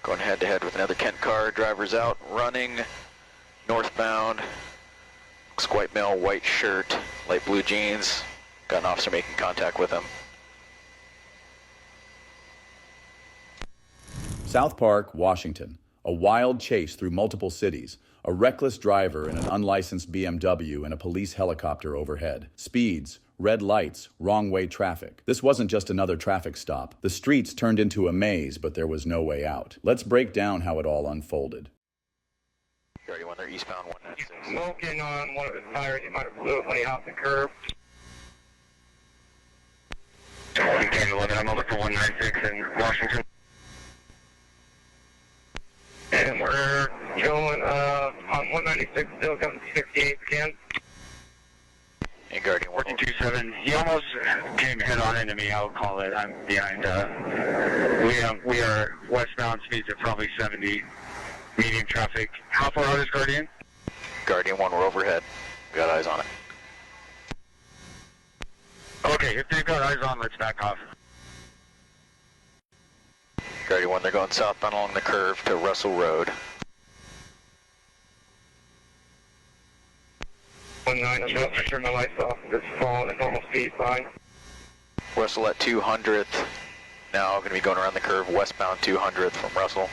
Going head to head with another Kent car. Driver's out, running, northbound. Looks white male, white shirt, light blue jeans. Got an officer making contact with him. South Park, Washington. A wild chase through multiple cities. A reckless driver in an unlicensed BMW and a police helicopter overhead. Speeds, red lights, wrong-way traffic. This wasn't just another traffic stop. The streets turned into a maze, but there was no way out. Let's break down how it all unfolded. Already when they're eastbound 196. Smoking on one of his tires. He might have blew it when he hopped the curb. I'm over for 196 in Washington. And we're going on 196, still coming 68 again. And Guardian 127. He almost came head on into me, I'll call it. I'm behind. We are westbound, speeds at probably 70. Medium traffic. How far out is Guardian? Guardian 1, we're overhead. Got eyes on it. Okay, if they've got eyes on, let's back off. Guardian 1, they're going southbound along the curve to Russell Road. 19, I'm about to turn my lights off. It's falling at normal speed, fine. Russell at 200th. Now going to be going around the curve westbound 200th from Russell.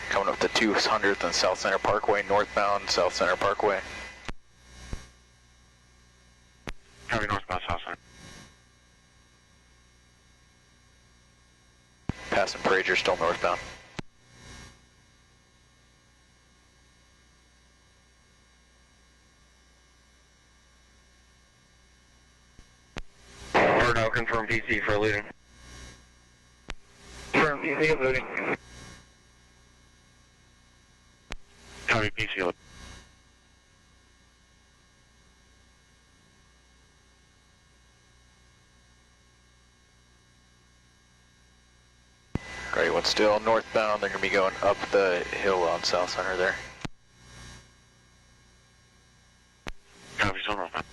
Coming up to 200th and South Center Parkway, northbound South Center Parkway. Heavy northbound South Center. Passing Prager, still northbound. Verno, confirm PC for eluding. Confirm PC eluding. Copy PC eluding. Guardian 1 still northbound. They're going to be going up the hill on South Center there. Copy, still northbound.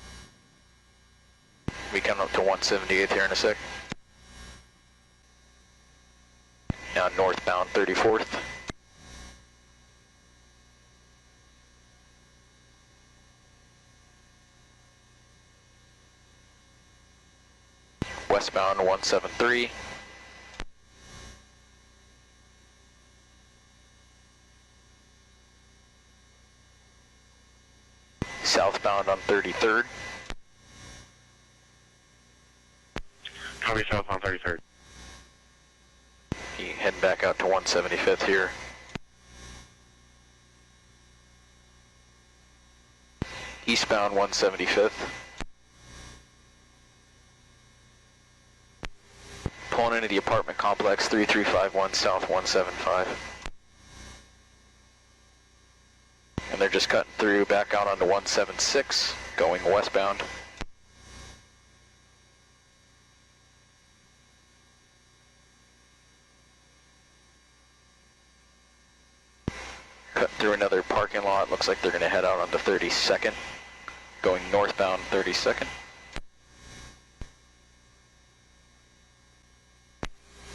Be coming up to 178th here in a sec. Now northbound 34th. Westbound 173. Southbound on 33rd. Copy, south on 33rd. Heading back out to 175th here. Eastbound 175th. Pulling into the apartment complex 3351 South 175. And they're just cutting through back out onto 176, going westbound. Cut through another parking lot. Looks like they're going to head out onto 32nd, going northbound 32nd.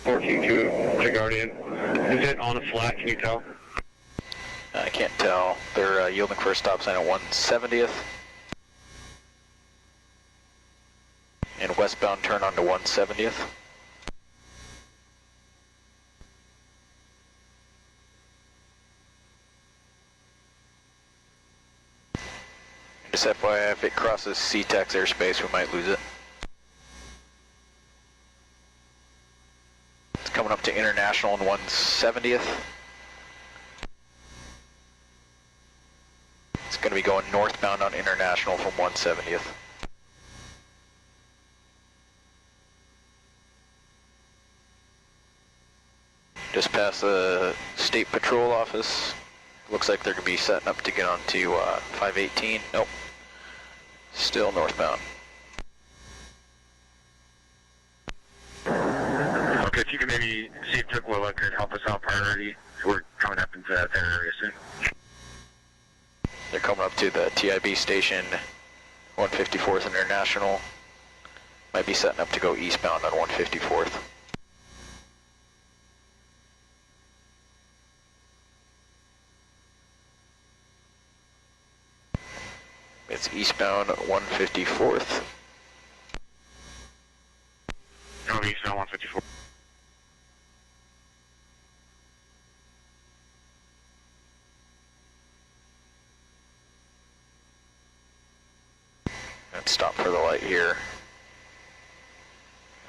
422 to Guardian. Is it on a flat, can you tell? I can't tell. They're yielding for a stop sign at 170th. And westbound turn onto 170th. Just FYI, if it crosses CTEX airspace, we might lose it. It's coming up to International and 170th. It's going to be going northbound on International from 170th. Just past the State Patrol office. Looks like they're going to be setting up to get onto 518. Nope. Still northbound. Okay, if you could maybe see if Tukwila could help us out priority. We're coming up into that area soon. They're coming up to the TIB station, 154th International. Might be setting up to go eastbound on 154th. It's eastbound 154th. No, eastbound 154. And stop for the light here.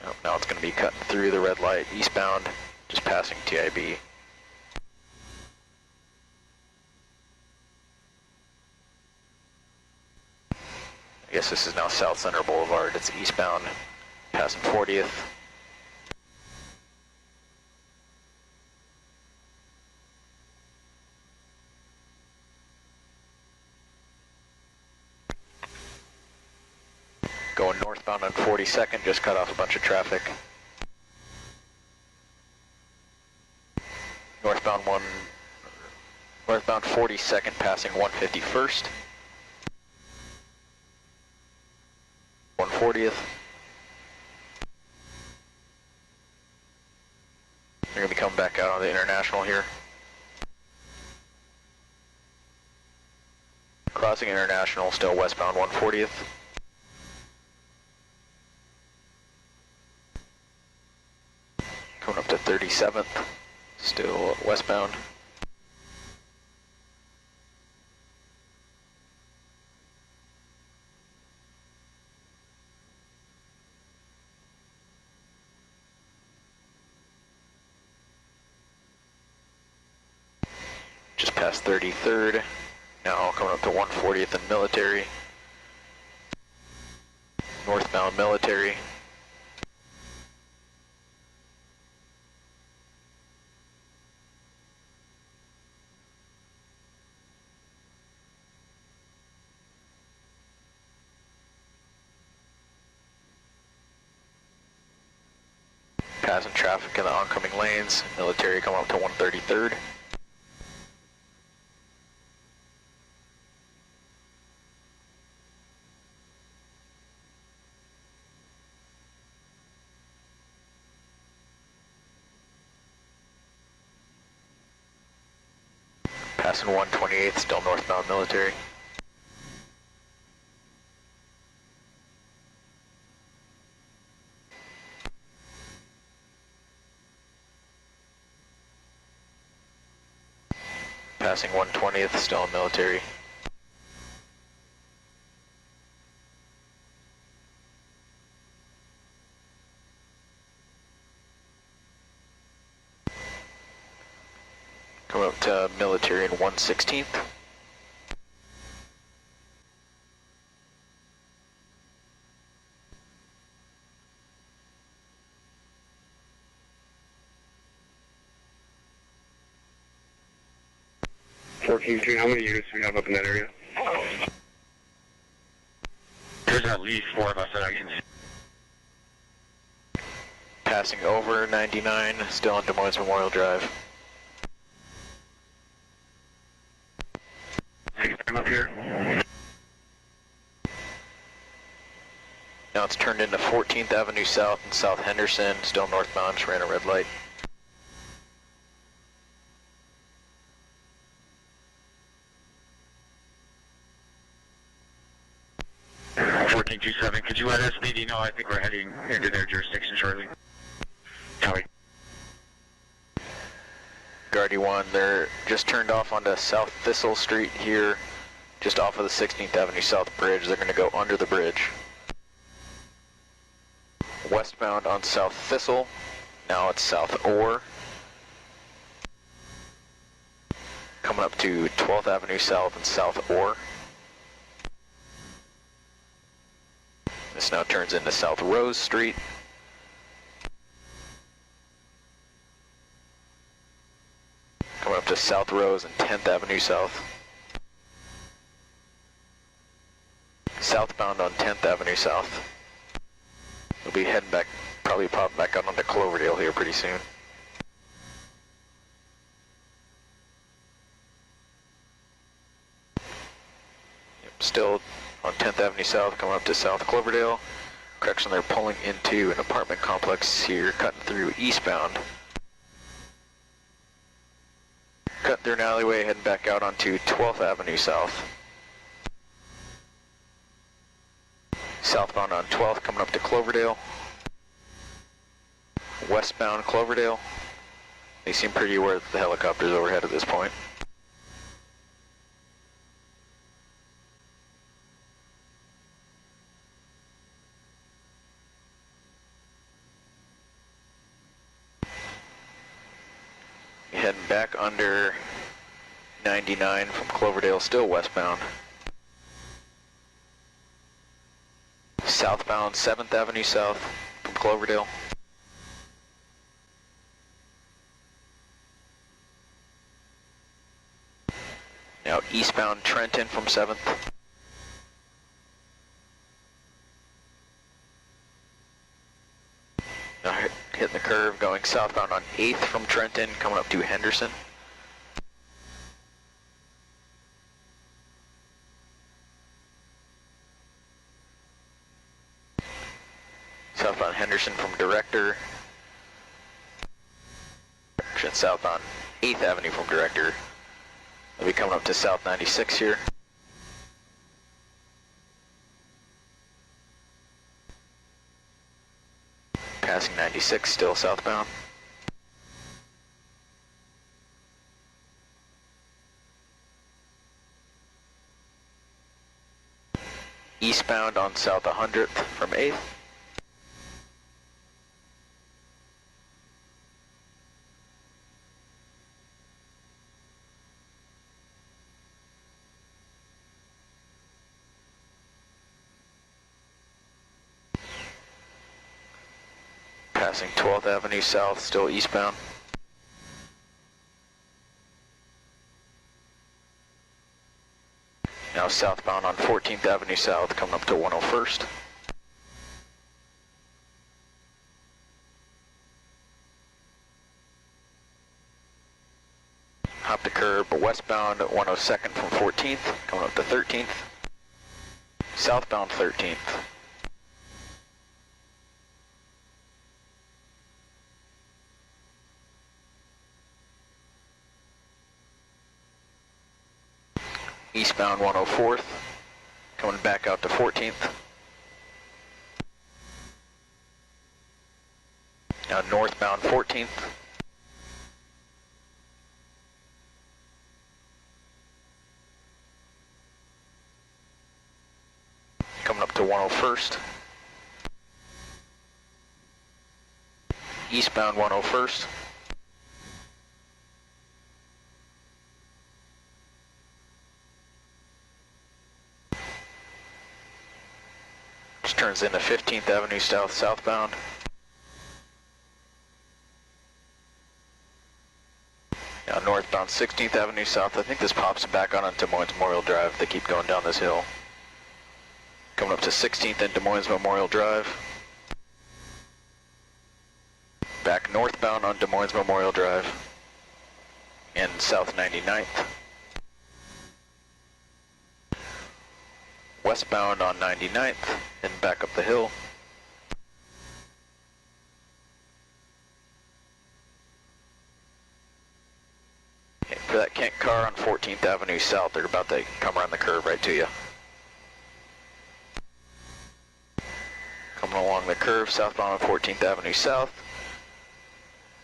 Oh, now it's going to be cutting through the red light eastbound, just passing TIB. I guess this is now South Center Boulevard. It's eastbound, passing 40th. Going northbound on 42nd, just cut off a bunch of traffic. Northbound 42nd, passing 151st. 140th. They're going to be coming back out on the International here. Crossing International, still westbound 140th. Coming up to 37th, still westbound. Just past 33rd, now coming up to 140th and Military. Northbound Military. Passing traffic in the oncoming lanes. Military coming up to 133rd. Passing 128th, still northbound Military. Passing 120th, still in Military. Come up to Military in 116th. How many units do we have up in that area? There's at least 4 of us that I can see. Passing over 99, still on Des Moines Memorial Drive. I'm up here. Now it's turned into 14th Avenue South and South Henderson, still northbound, just ran a red light. 1427, could you let SPD know? I think we're heading into their jurisdiction shortly. Howie. Guardy 1, they're just turned off onto South Thistle Street here, just off of the 16th Avenue South Bridge. They're going to go under the bridge. Westbound on South Thistle, now it's South Orr. Coming up to 12th Avenue South and South Orr. This now turns into South Rose Street. Coming up to South Rose and 10th Avenue South. Southbound on 10th Avenue South. We'll be heading back, probably pop back out onto Cloverdale here pretty soon. Yep, still on 10th Avenue South, coming up to South Cloverdale. Correction, they're pulling into an apartment complex here, cutting through eastbound. Cut through an alleyway, heading back out onto 12th Avenue South. Southbound on 12th, coming up to Cloverdale. Westbound Cloverdale. They seem pretty aware that the helicopter's overhead at this point. Heading back under 99 from Cloverdale, still westbound. Southbound 7th Avenue South from Cloverdale. Now eastbound Trenton from 7th. Now hitting the curve, going southbound on 8th from Trenton, coming up to Henderson. Southbound Henderson from Director. Southbound 8th Avenue from Director. They'll be coming up to South 96 here. Passing 96, still southbound. Eastbound on South 100th from 8th. Passing 12th Avenue South, still eastbound. Now southbound on 14th Avenue South, coming up to 101st. Hop the curb, westbound 102nd from 14th, coming up to 13th. Southbound 13th. Eastbound 104th, coming back out to 14th. Now northbound 14th. Coming up to 101st. Eastbound 101st. Turns into 15th Avenue South southbound. Now northbound 16th Avenue South. I think this pops back on Des Moines Memorial Drive. They keep going down this hill. Coming up to 16th and Des Moines Memorial Drive. Back northbound on Des Moines Memorial Drive. And South 99th. Westbound on 99th and back up the hill. And for that Kent car on 14th Avenue South, they're about to come around the curve right to you. Coming along the curve, southbound on 14th Avenue South.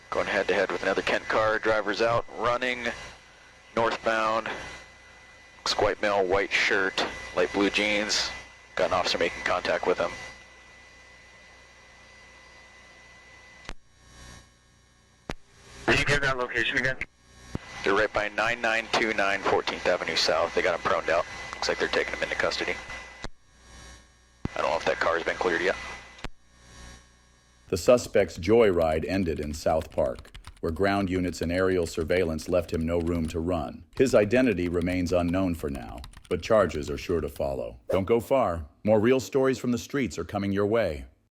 Going head to head with another Kent car, driver's out, running, northbound. Looks white male, white shirt, light blue jeans. Got an officer making contact with him. Can you give that location again? They're right by 9929 14th Avenue South. They got him proned out. Looks like they're taking him into custody. I don't know if that car has been cleared yet. The suspect's joyride ended in South Park, where ground units and aerial surveillance left him no room to run. His identity remains unknown for now, but charges are sure to follow. Don't go far. More real stories from the streets are coming your way.